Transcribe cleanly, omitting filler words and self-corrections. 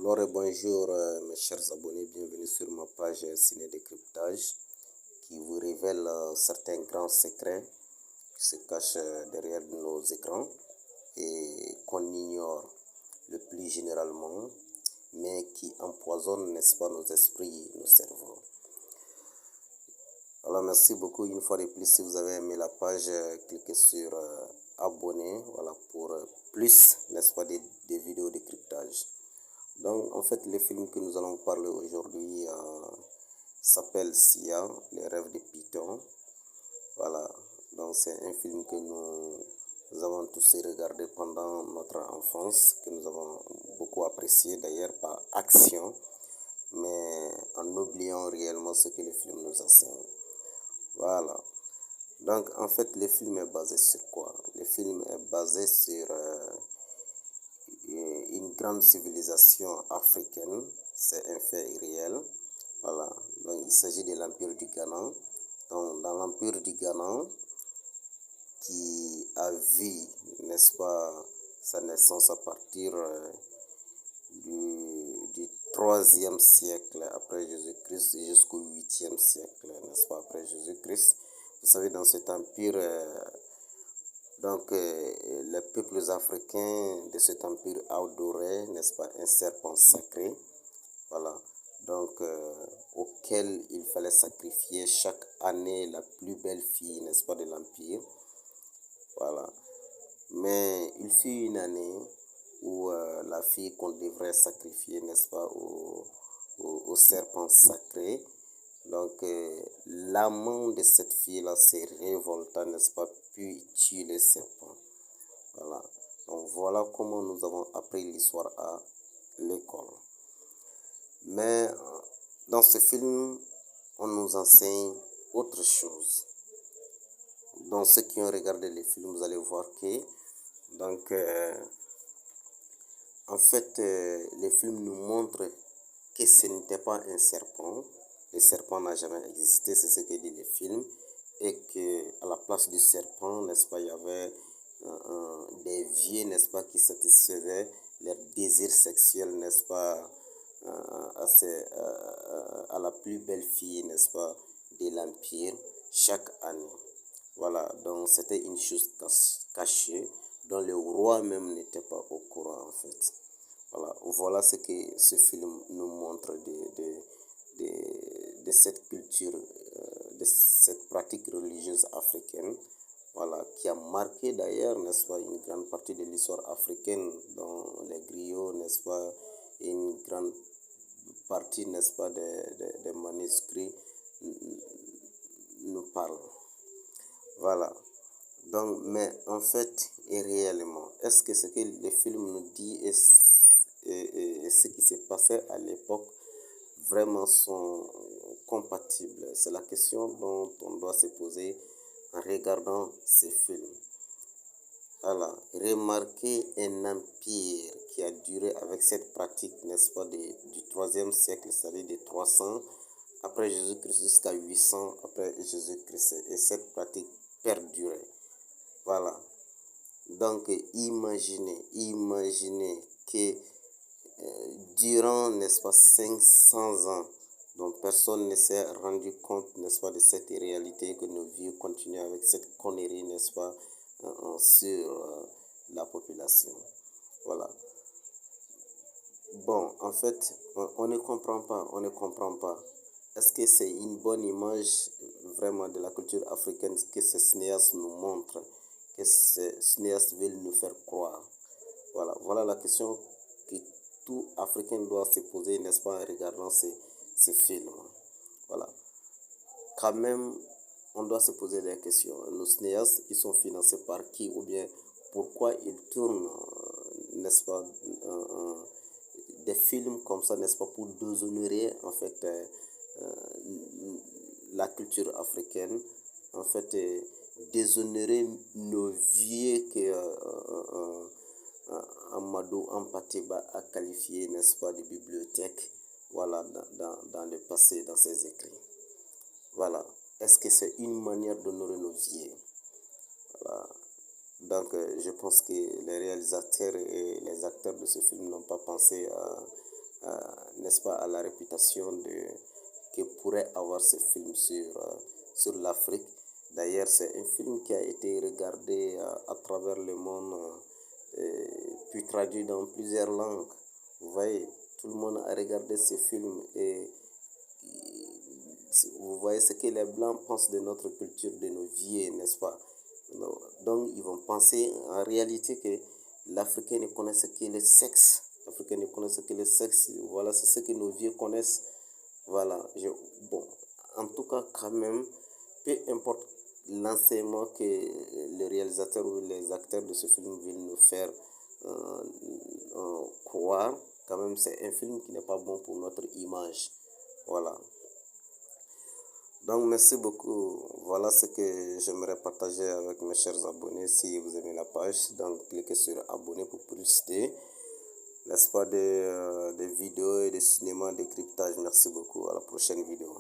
Alors bonjour mes chers abonnés, bienvenue sur ma page Ciné Décryptage qui vous révèle certains grands secrets qui se cachent derrière nos écrans et qu'on ignore le plus généralement, mais qui empoisonnent, n'est-ce pas, nos esprits, nos cerveaux. Alors merci beaucoup une fois de plus. Si vous avez aimé la page, cliquez sur abonner, voilà, pour plus, n'est-ce pas, des vidéos de cryptage. Donc en fait le film que nous allons parler aujourd'hui s'appelle Sia, les rêves de Python. Voilà, donc c'est un film que nous avons tous regardé pendant notre enfance, que nous avons beaucoup apprécié d'ailleurs par action, mais en oubliant réellement ce que le film nous enseigne. Voilà, donc en fait le film est basé sur quoi? Le film est basé sur une grande civilisation africaine, c'est un fait réel. Voilà, donc il s'agit de l'Empire du Ghana. Donc dans l'Empire du Ghana, qui a vu, n'est-ce pas, sa naissance à partir du 3e siècle après Jésus-Christ jusqu'au 8e siècle, n'est-ce pas, après Jésus-Christ. Vous savez, dans cet empire, les peuples africains de cet empire adoraient, n'est-ce pas, un serpent sacré, voilà, donc auquel il fallait sacrifier chaque année la plus belle fille, n'est-ce pas, de l'empire. Voilà, mais il fut une année où la fille qu'on devrait sacrifier, n'est-ce pas, au serpent sacré. Donc l'amant de cette fille-là s'est révolta, n'est-ce pas, puis tue le serpent. Voilà, donc voilà comment nous avons appris l'histoire à l'école. Mais dans ce film, on nous enseigne autre chose. Donc ceux qui ont regardé le film, vous allez voir que donc en fait le film nous montre que ce n'était pas un serpent. Le serpent n'a jamais existé, c'est ce que dit le film, et que à la place du serpent, n'est-ce pas, il y avait des vieux, n'est-ce pas, qui satisfaisaient leur désir sexuel, n'est-ce pas, à la plus belle fille, n'est-ce pas, de l'empire chaque année. Voilà, donc c'était une chose cachée dont le roi même n'était pas au courant en fait. Voilà, voilà ce que ce film nous montre de cette culture, de cette pratique religieuse africaine, voilà, qui a marqué d'ailleurs, n'est-ce pas, une grande partie de l'histoire africaine, dont les griots, n'est-ce pas, et une grande partie, n'est-ce pas, des manuscrits nous parlent. Voilà. Donc, mais en fait, et réellement, est-ce que ce que le film nous dit et ce qui s'est passé à l'époque vraiment sont compatibles? C'est la question dont on doit se poser en regardant ces films. Voilà, remarquez un empire qui a duré avec cette pratique, n'est-ce pas, du 3e siècle, c'est-à-dire de 300 après Jésus-Christ jusqu'à 800 après Jésus-Christ, et cette pratique perdurait. Voilà, donc imaginez que durant, n'est-ce pas, 500 ans, donc personne ne s'est rendu compte, n'est-ce pas, de cette réalité, que nos vies continuent avec cette connerie, n'est-ce pas, sur la population. Voilà. Bon, en fait, on ne comprend pas. Est-ce que c'est une bonne image vraiment de la culture africaine que ces cinéastes nous montrent, que ces cinéastes veulent nous faire croire? Voilà la question que tout Africain doit se poser, n'est-ce pas, en regardant ces films. Voilà. Quand même, on doit se poser des questions. Nos cinéastes, ils sont financés par qui, ou bien pourquoi ils tournent, n'est-ce pas, des films comme ça, n'est-ce pas, pour déshonorer en fait la culture africaine, en fait déshonorer nos vieux que Amadou Ampateba a qualifié, n'est-ce pas, de bibliothèque, voilà, dans le passé, dans ses écrits. Voilà. Est-ce que c'est une manière d'honorer nos vieux? Voilà. Donc, je pense que les réalisateurs et les acteurs de ce film n'ont pas pensé n'est-ce pas, à la réputation que pourrait avoir ce film sur l'Afrique. D'ailleurs, c'est un film qui a été regardé à travers le monde, puis traduit dans plusieurs langues. Vous voyez, tout le monde a regardé ce film et vous voyez ce que les Blancs pensent de notre culture, de nos vies, n'est-ce pas? Donc, ils vont penser en réalité que l'Africain ne connaît que le sexe. L'Africain ne connaît que le sexe. Voilà, c'est ce que nos vieux connaissent. Voilà. Bon, en tout cas, quand même, peu importe l'enseignement que le réalisateur ou les acteurs de ce film veulent nous faire croire, quand même, c'est un film qui n'est pas bon pour notre image. Voilà. Donc, merci beaucoup. Voilà ce que j'aimerais partager avec mes chers abonnés. Si vous aimez la page, donc cliquez sur abonner pour plus de, n'est-ce pas, des vidéos et des cinémas, des cryptages. Merci beaucoup. À la prochaine vidéo.